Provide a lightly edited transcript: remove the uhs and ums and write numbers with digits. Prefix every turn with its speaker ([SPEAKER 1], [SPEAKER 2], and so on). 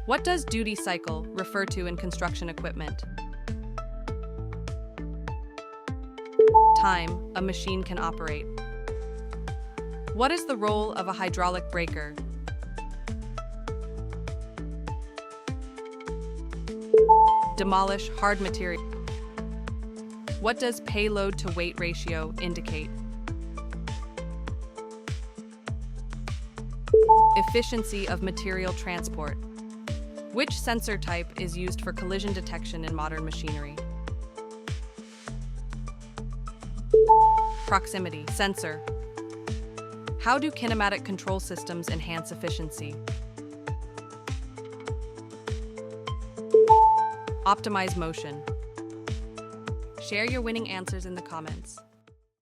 [SPEAKER 1] What does duty cycle refer to in construction equipment? Time a machine can operate. What is the role of a hydraulic breaker? Demolish hard material. What does payload to weight ratio indicate? Efficiency of material transport. Which sensor type is used for collision detection in modern machinery? Proximity sensor. How do kinematic control systems enhance efficiency? Optimize motion. Share your winning answers in the comments.